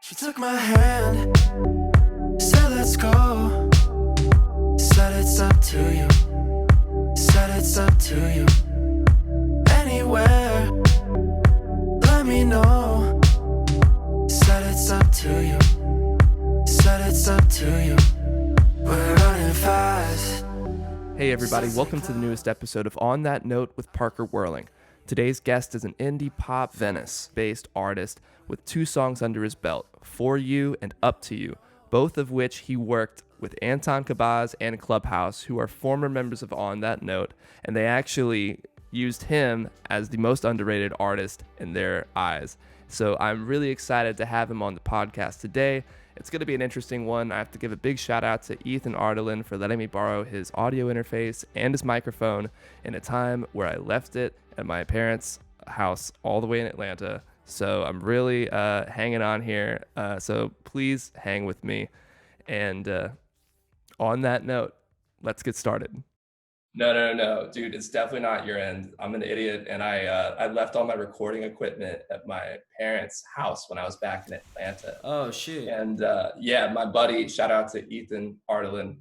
She took my hand, said let's go, said it's up to you, said it's up to you. Anywhere, let me know, said it's up to you, said it's up to you. We're running fast. Hey everybody, welcome to the newest episode of On That Note with Parker Whirling. Today's guest is an indie pop Venice-based artist with 2 songs under his belt, For You and Up to You, both of which he worked with Anton Cabaz and Clubhouse, who are former members of On That Note, and they actually used him as the most underrated artist in their eyes. So I'm really excited to have him on the podcast today. It's going to be an interesting one. I have to give a big shout out to Ethan Ardelin for letting me borrow his audio interface and his microphone in a time where I left it at my parents' house all the way in Atlanta. So I'm really hanging on here. So please hang with me. And on that note, let's get started. No, dude, it's definitely not your end. I'm an idiot, and I left all my recording equipment at my parents' house when I was back in Atlanta. Oh, shoot. And yeah, my buddy, shout out to Ethan Ardelin,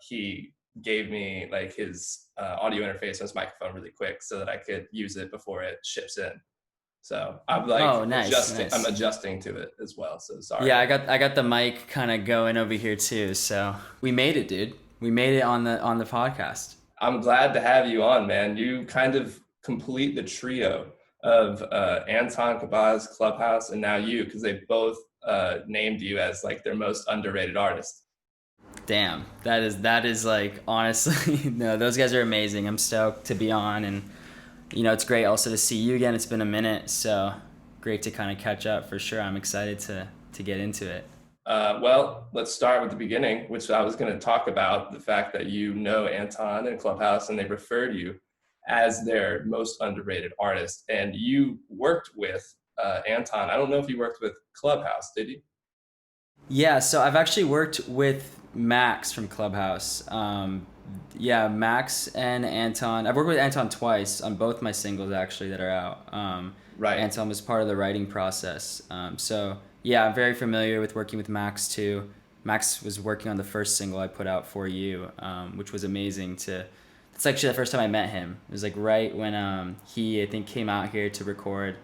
he gave me like his audio interface and his microphone really quick so that I could use it before it ships in. So I'm like nice. I'm adjusting to it as well. So sorry. Yeah, I got the mic kind of going over here too. So we made it, dude. We made it on the podcast. I'm glad to have you on, man. You kind of complete the trio of Anton Cabaz, Clubhouse, and now you, because they both named you as like their most underrated artist. Damn, that is like, honestly, no, those guys are amazing. I'm stoked to be on, and you know, it's great also to see you again. It's been a minute, so great to kind of catch up for sure. I'm excited to get into it. Well, let's start with the beginning, which I was going to talk about, the fact that you know Anton and Clubhouse, and they referred you as their most underrated artist. And you worked with Anton. I don't know if you worked with Clubhouse, did you? Yeah, so I've actually worked with Max from Clubhouse. Yeah, Max and Anton. I've worked with Anton twice on both my singles actually that are out. Right. Anton was part of the writing process. So yeah, I'm very familiar with working with Max too. Max was working on the first single I put out, For You, which was amazing it's actually the first time I met him. It was like right when he, I think, came out here to record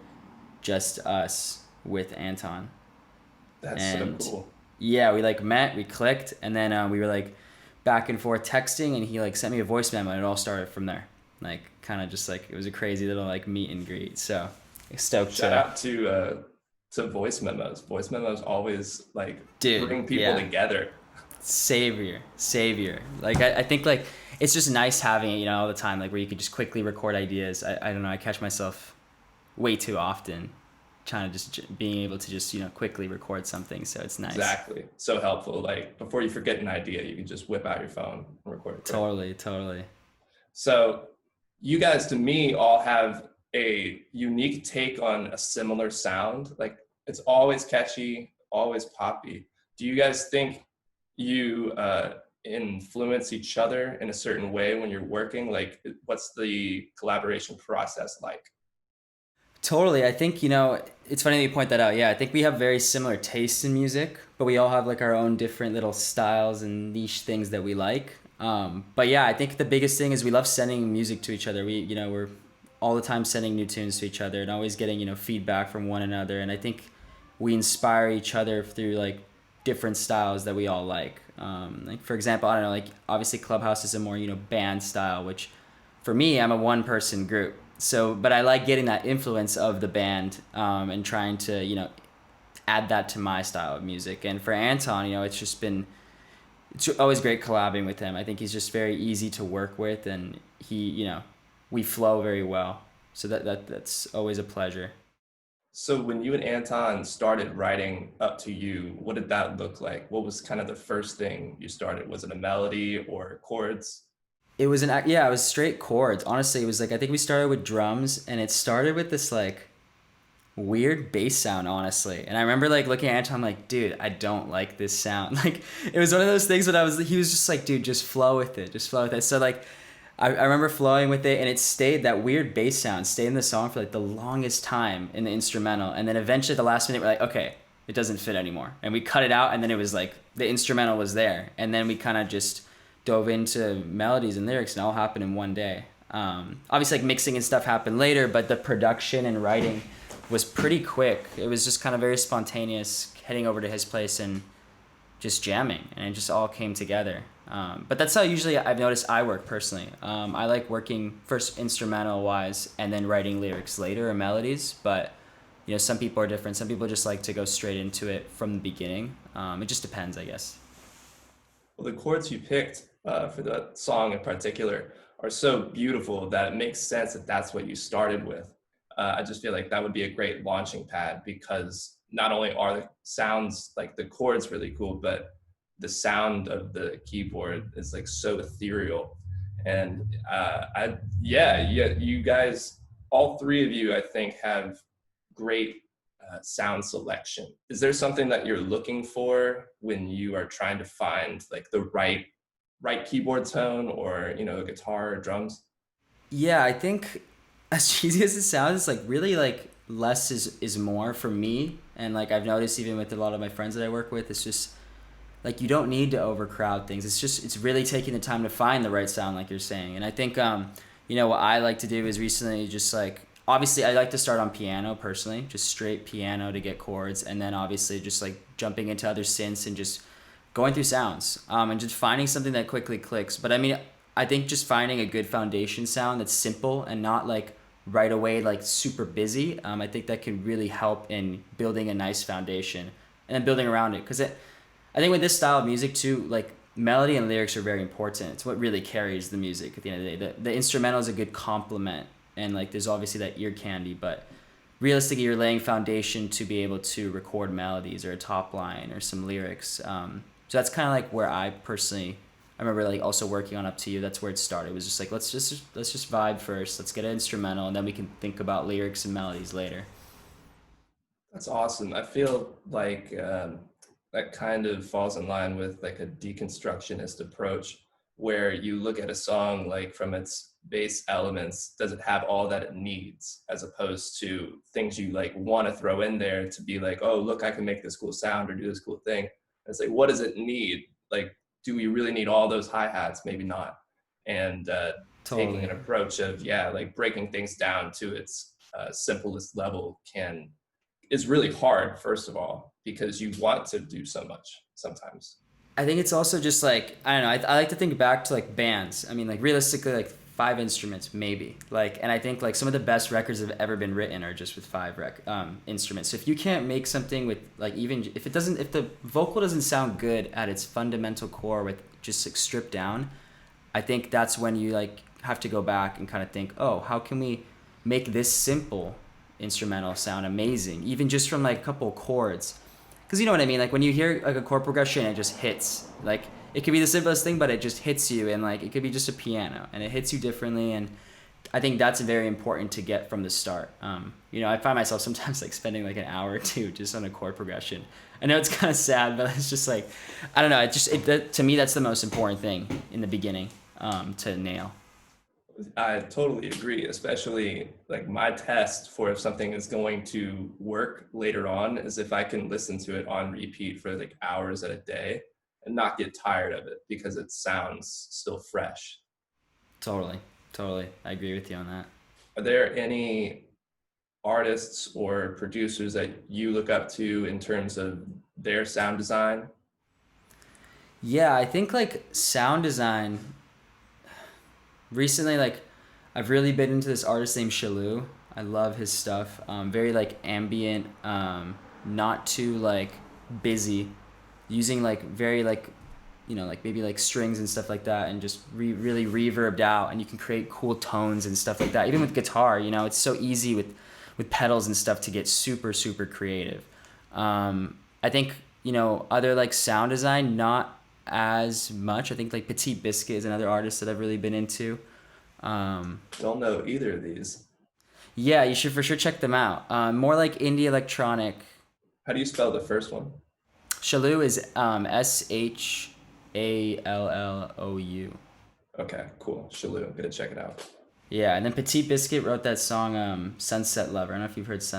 Just Us with Anton. That's so cool. Yeah, we like met, we clicked, and then we were like back and forth texting, and he like sent me a voice memo, and it all started from there. Like kind of just like, it was a crazy little like meet and greet. So stoked. Shout out to voice memos. Voice memos always like bring people together. Savior. Like I think like it's just nice having it, you know, all the time, like where you could just quickly record ideas. I don't know, I catch myself way too often trying to just being able to just, you know, quickly record something. So it's nice. Exactly. So helpful. Like before you forget an idea, you can just whip out your phone and record it. Totally. So you guys, to me, all have a unique take on a similar sound. Like it's always catchy, always poppy. Do you guys think you influence each other in a certain way when you're working? Like what's the collaboration process like? Totally. I think, you know, it's funny that you point that out. Yeah, I think we have very similar tastes in music, but we all have like our own different little styles and niche things that we like. But yeah, I think the biggest thing is we love sending music to each other. We're all the time sending new tunes to each other and always getting, you know, feedback from one another. And I think we inspire each other through like different styles that we all like. Like for example, I don't know, like obviously Clubhouse is a more, you know, band style, which for me, I'm a one-person group. So, but I like getting that influence of the band and trying to, you know, add that to my style of music. And for Anton, you know, it's always great collabing with him. I think he's just very easy to work with, and he, you know, we flow very well. So that's always a pleasure. So when you and Anton started writing Up to You, what did that look like? What was kind of the first thing you started? Was it a melody or chords? It was it was straight chords. Honestly, it was like, I think we started with drums, and it started with this like weird bass sound, honestly. And I remember like looking at Anton, like, dude, I don't like this sound. Like it was one of those things that he was just like, dude, just flow with it. So like, I remember flowing with it, and it stayed, that weird bass sound stayed in the song for like the longest time in the instrumental. And then eventually at the last minute, we're like, okay, it doesn't fit anymore. And we cut it out, and then it was like the instrumental was there. And then we kind of just dove into melodies and lyrics, and it all happened in one day. Obviously, like mixing and stuff happened later, but the production and writing was pretty quick. It was just kind of very spontaneous, heading over to his place and just jamming, and it just all came together. But that's how usually I've noticed I work personally. I like working first instrumental wise and then writing lyrics later or melodies, but you know, some people are different. Some people just like to go straight into it from the beginning. It just depends, I guess. Well, the chords you picked for that song in particular are so beautiful that it makes sense that that's what you started with. I just feel like that would be a great launching pad, because not only are the sounds, like the chords, really cool, but the sound of the keyboard is like so ethereal. And you guys, all three of you, I think, have great sound selection. Is there something that you're looking for when you are trying to find like the right keyboard tone, or you know, guitar or drums? Yeah, I think as cheesy as it sounds, like really like less is more for me. And like I've noticed even with a lot of my friends that I work with, it's just like you don't need to overcrowd things. It's really taking the time to find the right sound, like you're saying. And I think you know, what I like to do is recently just like, obviously I like to start on piano personally, just straight piano to get chords, and then obviously just like jumping into other synths and just going through sounds, and just finding something that quickly clicks. But I mean, I think just finding a good foundation sound that's simple and not like right away like super busy, I think that can really help in building a nice foundation and then building around it. Because I think with this style of music too, like melody and lyrics are very important. It's what really carries the music at the end of the day. The instrumental is a good complement, and like there's obviously that ear candy, but realistically you're laying foundation to be able to record melodies or a top line or some lyrics. So that's kind of like where I remember like also working on Up to You. That's where it started. It was just like, let's just vibe first. Let's get an instrumental, and then we can think about lyrics and melodies later. That's awesome. I feel like that kind of falls in line with like a deconstructionist approach, where you look at a song like from its base elements, does it have all that it needs, as opposed to things you like want to throw in there to be like, oh, look, I can make this cool sound or do this cool thing. And it's like, what does it need? Like, do we really need all those hi-hats? Maybe not. And Totally. taking an approach of, like breaking things down to its simplest level is really hard, first of all, because you want to do so much sometimes. I think it's also just like, I don't know, I like to think back to like bands. I mean, like realistically, like 5 instruments maybe. Like, and I think like some of the best records that have ever been written are just with 5 instruments. So if you can't make something with like, even if the vocal doesn't sound good at its fundamental core with just like stripped down, I think that's when you like have to go back and kind of think, oh, how can we make this simple instrumental sound amazing, even just from like a couple of chords? Because you know what I mean, like when you hear like a chord progression, it just hits. Like it could be the simplest thing, but it just hits you, and like it could be just a piano, and it hits you differently. And I think that's very important to get from the start. You know, I find myself sometimes like spending like an hour or two just on a chord progression. I know it's kind of sad, but it's just like, I don't know. To me, that's the most important thing in the beginning to nail. I totally agree, especially like my test for if something is going to work later on is if I can listen to it on repeat for like hours at a day and not get tired of it because it sounds still fresh. Totally. I agree with you on that. Are there any artists or producers that you look up to in terms of their sound design? Yeah, I think like sound design recently, like I've really been into this artist named Loüme. I love his stuff. Very like ambient, not too like busy, using like very like, you know, like maybe like strings and stuff like that, and just really reverbed out, and you can create cool tones and stuff like that. Even with guitar, you know, it's so easy with pedals and stuff to get super creative. I think, you know, other like sound design, not as much. I think like Petit Biscuit is another artist that I've really been into. Don't know either of these. Yeah, you should for sure check them out. More like indie electronic. How do you spell the first one? Loüme is Shallou. Okay, cool. Loüme, I'm gonna check it out. Yeah, and then Petit Biscuit wrote that song Sunset Lover. I don't know if you've heard It's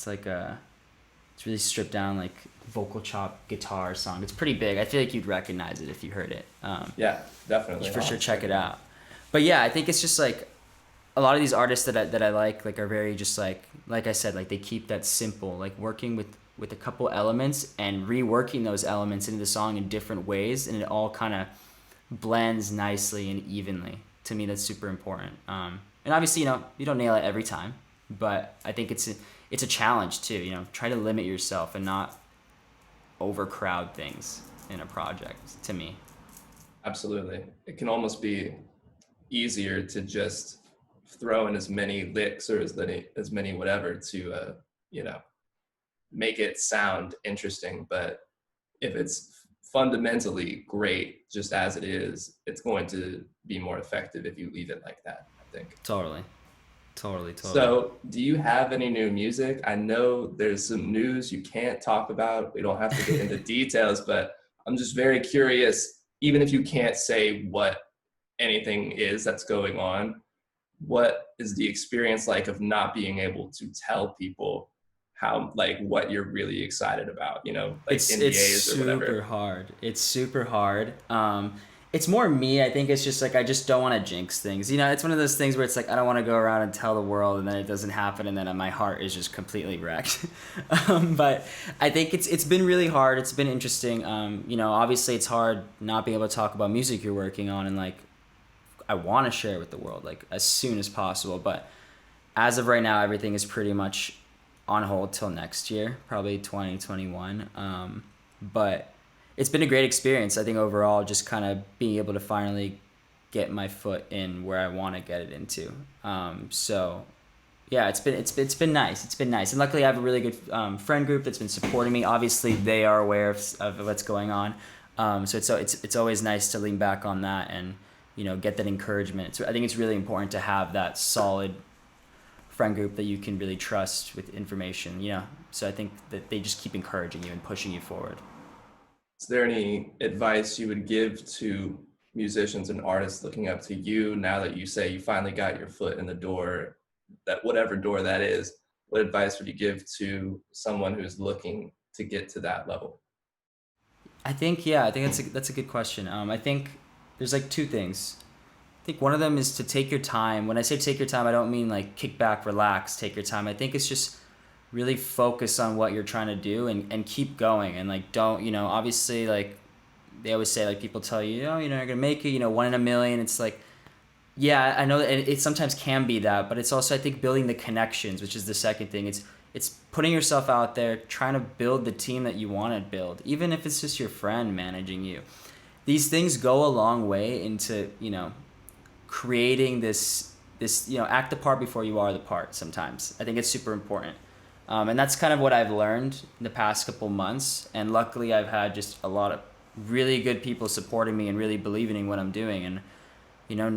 like it's really stripped down, like vocal chop guitar song. It's pretty big. I feel like you'd recognize it if you heard it. Yeah, definitely. For sure, check it out. But yeah, I think it's just like a lot of these artists that I like are very just like I said, like they keep that simple, like working with a couple elements and reworking those elements into the song in different ways, and it all kind of blends nicely and evenly. To me, that's super important. And obviously, you don't nail it every time, but I think it's a challenge too. Try to limit yourself and not overcrowd things in a project. To me, Absolutely. It can almost be easier to just throw in as many licks or as many whatever to make it sound interesting. But if it's fundamentally great just as it is, it's going to be more effective if you leave it like that, I think. Totally. So do you have any new music? I know there's some news you can't talk about. We don't have to get into details, but I'm just very curious, even if you can't say what anything is that's going on, what is the experience like of not being able to tell people how, like, what you're really excited about, like it's NDAs or whatever? It's super hard. It's more me. I think it's just like I just don't want to jinx things. It's one of those things where it's like I don't want to go around and tell the world, and then it doesn't happen, and then my heart is just completely wrecked. But I think it's been really hard. It's been interesting. Obviously it's hard not being able to talk about music you're working on, and like I want to share it with the world like as soon as possible. But as of right now, everything is pretty much on hold till next year, probably 2021. But it's been a great experience, I think, overall, just kind of being able to finally get my foot in where I want to get it into. So yeah, it's been nice. It's been nice. And luckily I have a really good friend group that's been supporting me. Obviously they are aware of what's going on. So it's always nice to lean back on that and, get that encouragement. So I think it's really important to have that solid friend group that you can really trust with information. So I think that they just keep encouraging you and pushing you forward. Is there any advice you would give to musicians and artists looking up to you now that you say you finally got your foot in the door, that whatever door that is? What advice would you give to someone who's looking to get to that level? I think that's a good question. I think there's like two things. I think one of them is to take your time. When I say take your time, I don't mean like kick back, relax, take your time. I think it's just really focus on what you're trying to do and keep going, and like don't, obviously, like they always say, like people tell you, you're gonna make it, 1 in a million. It's like, yeah, I know that it sometimes can be that, but it's also, I think, building the connections, which is the second thing. It's putting yourself out there, trying to build the team that you want to build, even if it's just your friend managing you. These things go a long way into, creating this, act the part before you are the part sometimes. I think it's super important. And that's kind of what I've learned in the past couple months. And luckily I've had just a lot of really good people supporting me and really believing in what I'm doing. And,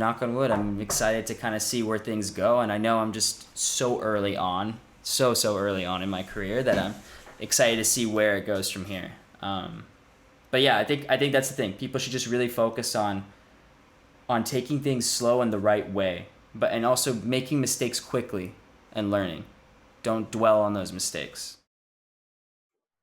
knock on wood, I'm excited to kind of see where things go. And I know I'm just so early on in my career that I'm excited to see where it goes from here. But yeah, I think that's the thing. People should just really focus on taking things slow and the right way, and also making mistakes quickly and learning. Don't dwell on those mistakes.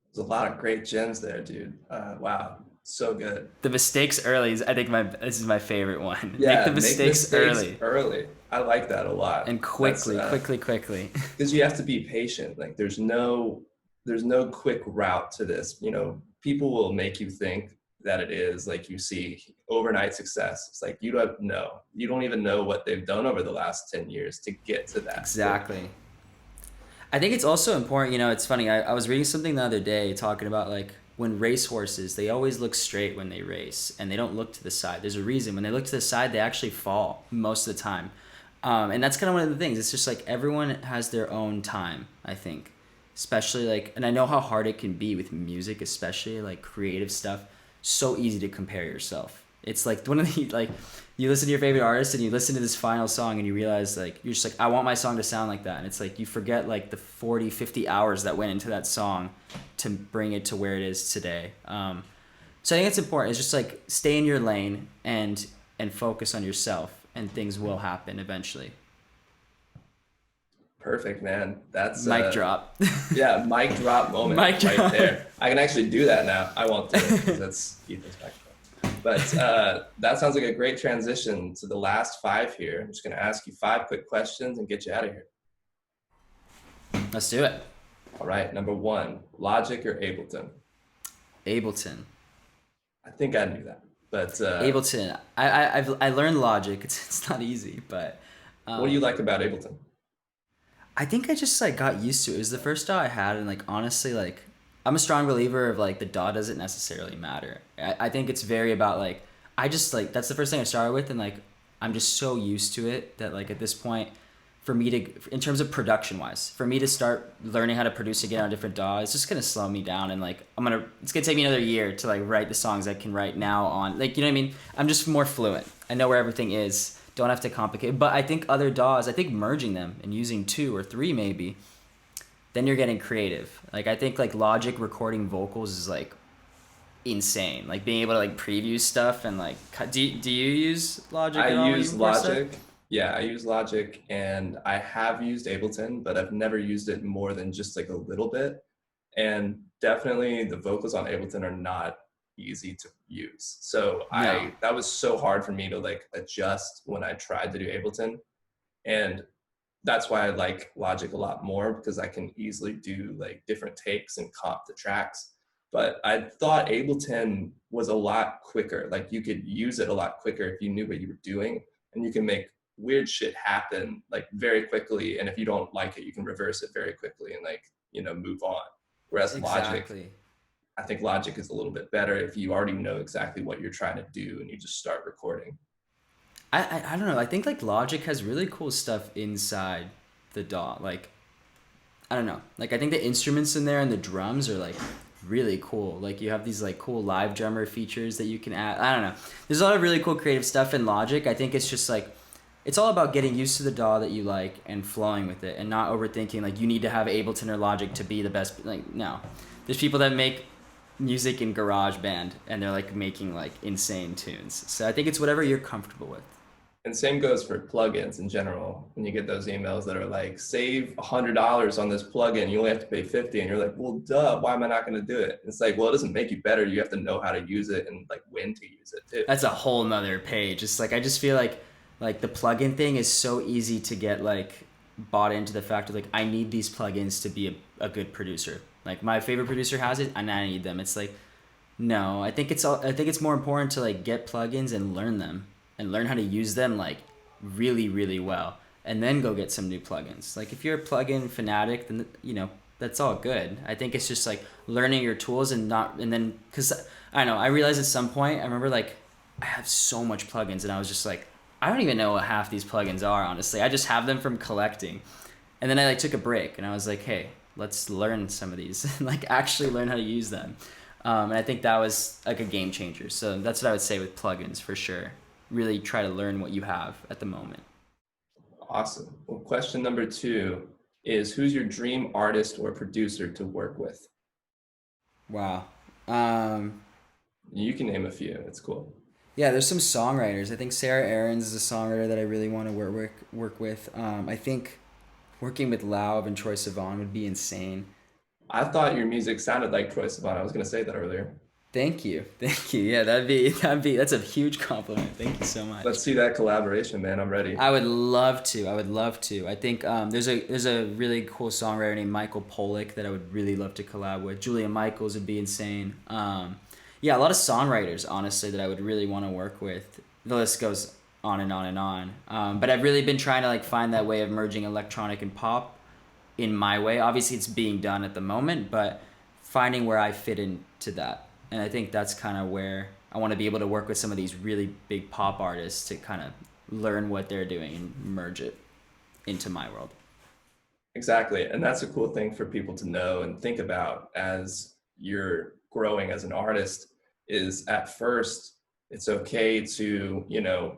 There's a lot of great gems there, dude. Wow, so good. The mistakes early is, I think, this is my favorite one. Yeah, make the mistakes early. I like that a lot. And quickly. Because you have to be patient. Like there's no quick route to this. People will make you think that it is, like you see overnight success. It's like you don't even know what they've done over the last 10 years to get to that. Exactly. I think it's also important, it's funny, I was reading something the other day talking about like when racehorses, they always look straight when they race and they don't look to the side. There's a reason. When they look to the side, they actually fall most of the time. And that's kind of one of the things. It's just like everyone has their own time, I think. Especially like, and I know how hard it can be with music, especially like creative stuff. So easy to compare yourself. It's like one of the, like, you listen to your favorite artist and you listen to this final song and you realize like, you're just like, I want my song to sound like that. And it's like, you forget like the 40, 50 hours that went into that song to bring it to where it is today. So I think it's important. It's just like, stay in your lane and focus on yourself, and things will happen eventually. Perfect, man. That's Mic drop. yeah, mic drop moment Mic right drop. there. I can actually do that now. I won't do it because that's Ethan's microphone. But that sounds like a great transition to the last five here. I'm just going to ask you five quick questions and get you out of here. Let's do it. All right, number one, Logic or Ableton? Ableton. I think I knew that, but Ableton. I learned Logic. It's not easy, but what do you like about Ableton? I think I just like got used to it. It was the first DAW I had, and like honestly, like I'm a strong believer of like the DAW doesn't necessarily matter. I think it's very about like I just like that's the first thing I started with, and like I'm just so used to it that like at this point, for me to in terms of production wise, for me to start learning how to produce again on different DAWs, it's just gonna slow me down, and like it's gonna take me another year to like write the songs I can write now on like you know what I mean. I'm just more fluent. I know where everything is. Don't have to complicate it. But I think other DAWs, I think merging them and using 2 or 3 maybe, then you're getting creative. Like I think like Logic recording vocals is like insane. Like being able to like preview stuff and like do you use Logic at all? I use Logic. Yeah, I use Logic, and I have used Ableton, but I've never used it more than just like a little bit. And definitely the vocals on Ableton are not easy to use. So No. that was so hard for me to like adjust when I tried to do Ableton. And that's why I like Logic a lot more, because I can easily do like different takes and comp the tracks. But I thought Ableton was a lot quicker. Like you could use it a lot quicker if you knew what you were doing, and you can make weird shit happen like very quickly. And if you don't like it, you can reverse it very quickly and like, move on. Whereas Logic, I think Logic is a little bit better if you already know exactly what you're trying to do and you just start recording. I don't know. I think like Logic has really cool stuff inside the DAW. Like I don't know. Like I think the instruments in there and the drums are like really cool. Like you have these like cool live drummer features that you can add. I don't know. There's a lot of really cool creative stuff in Logic. I think it's just like it's all about getting used to the DAW that you like and flowing with it and not overthinking like you need to have Ableton or Logic to be the best. Like no. There's people that make music in GarageBand and they're like making like insane tunes. So I think it's whatever you're comfortable with. And same goes for plugins in general. When you get those emails that are like, save $100 on this plugin, you only have to pay $50, and you're like, well, duh, why am I not going to do it? It's like, well, it doesn't make you better. You have to know how to use it and like when to use it too. That's a whole nother page. It's like I just feel like the plugin thing is so easy to get like bought into the fact of like I need these plugins to be a good producer. Like my favorite producer has it and I need them. It's like no, I think it's more important to like get plugins and learn them and learn how to use them like really, really well, and then go get some new plugins. Like if you're a plugin fanatic, then that's all good. I think it's just like learning your tools and then because I don't know, I realized at some point I remember like I have so much plugins and I was just like I don't even know what half these plugins are, honestly. I just have them from collecting. And then I like took a break and I was like, hey, let's learn some of these and like actually learn how to use them. And I think that was like a game changer. So that's what I would say with plugins for sure. Really try to learn what you have at the moment. Awesome. Well, question number 2 is, who's your dream artist or producer to work with? Wow. You can name a few. It's cool. Yeah, there's some songwriters. I think Sarah Aarons is a songwriter that I really want to work with. I think working with Lauv and Troye Sivan would be insane. I thought your music sounded like Troye Sivan. I was going to say that earlier. Thank you. Yeah, that's a huge compliment. Thank you so much. Let's see that collaboration, man. I'm ready. I would love to. I think there's a really cool songwriter named Michael Pollock that I would really love to collab with. Julia Michaels would be insane. Yeah, a lot of songwriters, honestly, that I would really want to work with. The list goes on and on and on. But I've really been trying to like find that way of merging electronic and pop in my way. Obviously, it's being done at the moment, but finding where I fit into that. And I think that's kind of where I want to be able to work with some of these really big pop artists to kind of learn what they're doing and merge it into my world. Exactly. And that's a cool thing for people to know and think about as you're growing as an artist, is at first it's okay to,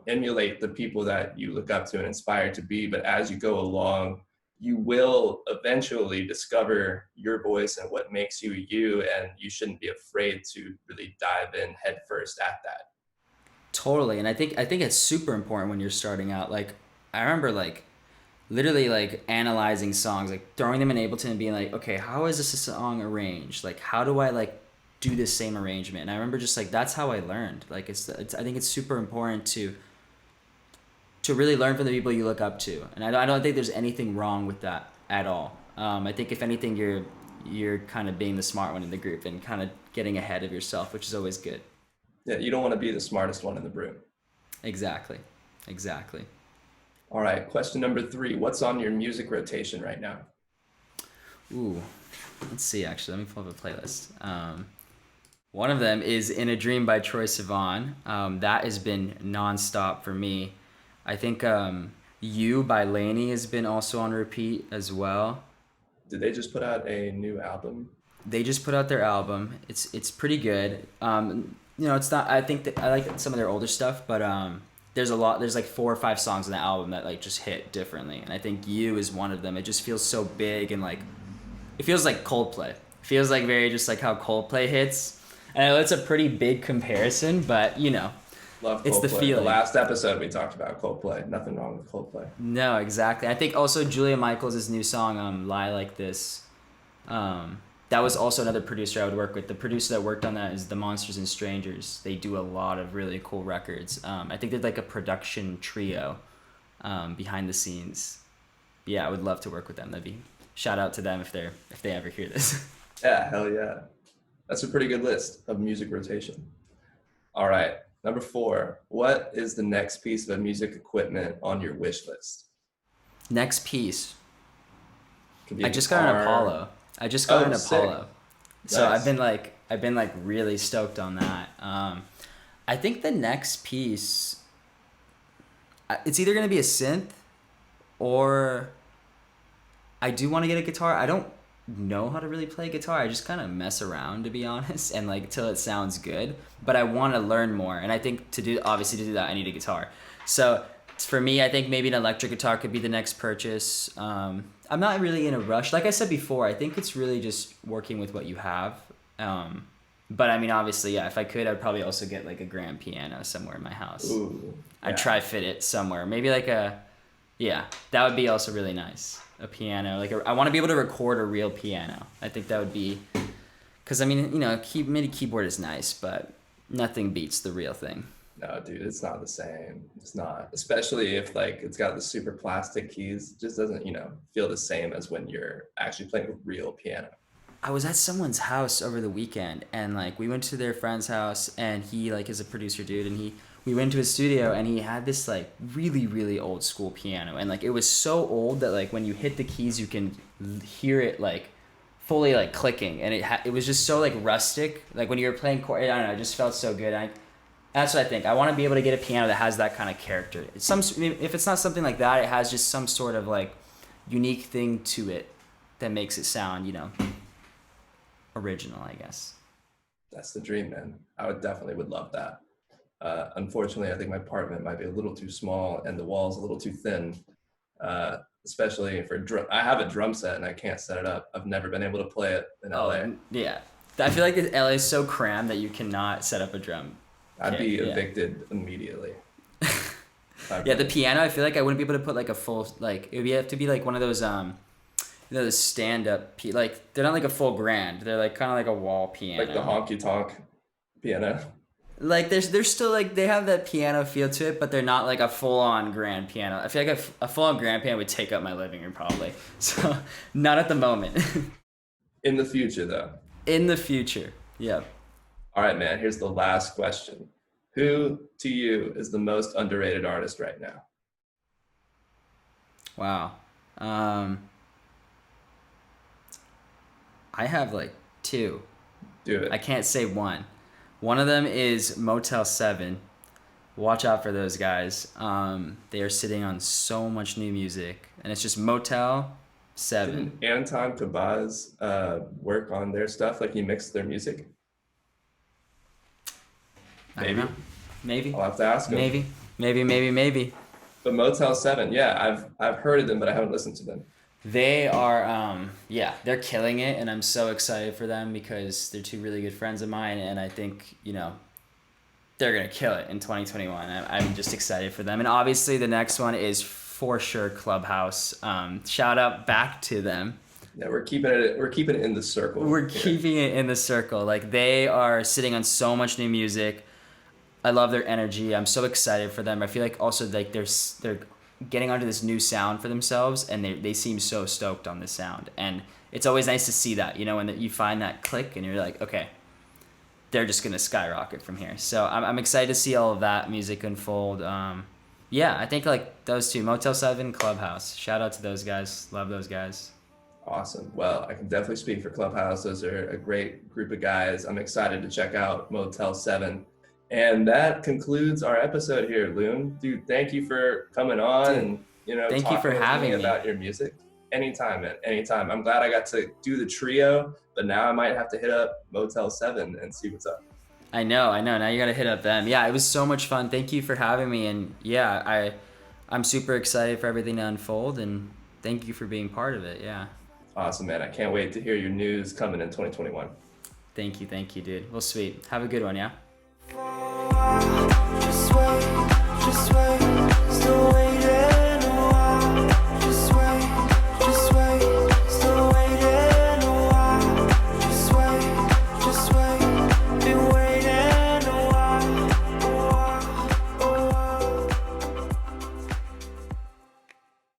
emulate the people that you look up to and inspire to be. But as you go along, you will eventually discover your voice and what makes you you, and you shouldn't be afraid to really dive in head first at that. Totally. And I think it's super important when you're starting out. Like I remember like literally like analyzing songs, like throwing them in Ableton and being like, okay, how is this song arranged? Like, how do I like do this same arrangement? And I remember just like, that's how I learned. Like, it's I think it's super important to really learn from the people you look up to. And I don't think there's anything wrong with that at all. I think if anything, you're kind of being the smart one in the group and kind of getting ahead of yourself, which is always good. Yeah, you don't want to be the smartest one in the room. Exactly. All right, question number 3. What's on your music rotation right now? Ooh, let's see, actually. Let me pull up a playlist. One of them is In a Dream by Troye Sivan. That has been nonstop for me. I think You by Lainey has been also on repeat as well. Did they just put out a new album? They just put out their album. It's pretty good. It's not. I think that I like some of their older stuff, but there's like 4 or 5 songs on the album that like just hit differently, and I think You is one of them. It just feels so big and like it feels like Coldplay. It feels like very just like how Coldplay hits. And I know it's a pretty big comparison, but Love Coldplay. It's the feeling. The last episode we talked about Coldplay. Nothing wrong with Coldplay. No, exactly. I think also Julia Michaels' new song, Lie Like This. That was also another producer I would work with. The producer that worked on that is The Monsters and Strangers. They do a lot of really cool records. I think they're like a production trio behind the scenes. Yeah, I would love to work with them. That'd be shout out to them if they ever hear this. Yeah, hell yeah. That's a pretty good list of music rotation. All right, number 4. What is the next piece of music equipment on your wish list? Next piece. Could be I just got an Apollo. Sick. So Nice. I've been like really stoked on that. I think the next piece, it's either gonna be a synth, or I do want to get a guitar. I don't know how to really play guitar. I just kind of mess around, to be honest, and like till it sounds good. But I want to learn more, and I think to do that, I need a guitar. So for me, I think maybe an electric guitar could be the next purchase. I'm not really in a rush. Like I said before, I think it's really just working with what you have. But I mean, obviously, yeah, if I could, I'd probably also get like a grand piano somewhere in my house. Ooh, I'd yeah. try fit it somewhere. Maybe like that would be also really nice. A piano. I want to be able to record a real piano. I think that would be, because I mean, MIDI keyboard is nice, but nothing beats the real thing. No, dude, it's not the same. It's not, especially if like it's got the super plastic keys. It just doesn't, feel the same as when you're actually playing a real piano. I was at someone's house over the weekend, and like we went to their friend's house, and he like is a producer dude, and we went to his studio, and he had this like really, really old school piano, and like it was so old that like when you hit the keys, you can hear it like fully like clicking, and it was just so like rustic. Like when you were playing chord, I don't know, it just felt so good. That's what I think. I want to be able to get a piano that has that kind of character. If it's not something like that, it has just some sort of like unique thing to it that makes it sound, original, I guess. That's the dream, man. I would love that. Unfortunately, I think my apartment might be a little too small and the walls a little too thin, especially for drum. I have a drum set and I can't set it up. I've never been able to play it in LA. Yeah. I feel like LA is so crammed that you cannot set up a drum. I'd be evicted immediately. Yeah, the piano, I feel like I wouldn't be able to put like a full, like it would have to be like one of those those stand-up, like they're not like a full grand. They're like kind of like a wall piano. Like the honky tonk piano. Like they're still like, they have that piano feel to it, but they're not like a full-on grand piano. I feel like a full-on grand piano would take up my living room probably. So not at the moment. In the future, though. In the future, yeah. All right, man, here's the last question. Who, to you, is the most underrated artist right now? Wow. I have like 2. Do it. I can't say one. One of them is Motel 7. Watch out for those guys. They are sitting on so much new music, and it's just Motel 7. Didn't Anton Kabaz work on their stuff? Like he mixed their music? I don't know. Maybe. I'll have to ask him. Maybe. But Motel 7, yeah, I've heard of them, but I haven't listened to them. They are, they're killing it, and I'm so excited for them because they're 2 really good friends of mine, and I think, they're going to kill it in 2021. I'm just excited for them. And obviously the next one is for sure Clubhouse. Shout out back to them. Yeah, we're keeping it in the circle. We're keeping it in the circle. Like, they are sitting on so much new music. I love their energy. I'm so excited for them. I feel like also like they're getting onto this new sound for themselves, and they seem so stoked on this sound. And it's always nice to see that, you know, when you find that click and you're like, okay, they're just gonna skyrocket from here. So I'm excited to see all of that music unfold. Yeah, I think like those two, Motel 7, Clubhouse. Shout out to those guys. Love those guys. Awesome. Well, I can definitely speak for Clubhouse. Those are a great group of guys. I'm excited to check out Motel 7. And that concludes our episode here, Loüme. Dude, thank you for coming on and, you know, thank you for having me about your music. Anytime, man. Anytime. I'm glad I got to do the trio, but now I might have to hit up Motel 7 and see what's up. I know. Now you got to hit up them. Yeah, it was so much fun. Thank you for having me. And yeah, I'm super excited for everything to unfold, and thank you for being part of it. Yeah. Awesome, man. I can't wait to hear your news coming in 2021. Thank you, dude. Well, sweet. Have a good one, yeah? Just wait,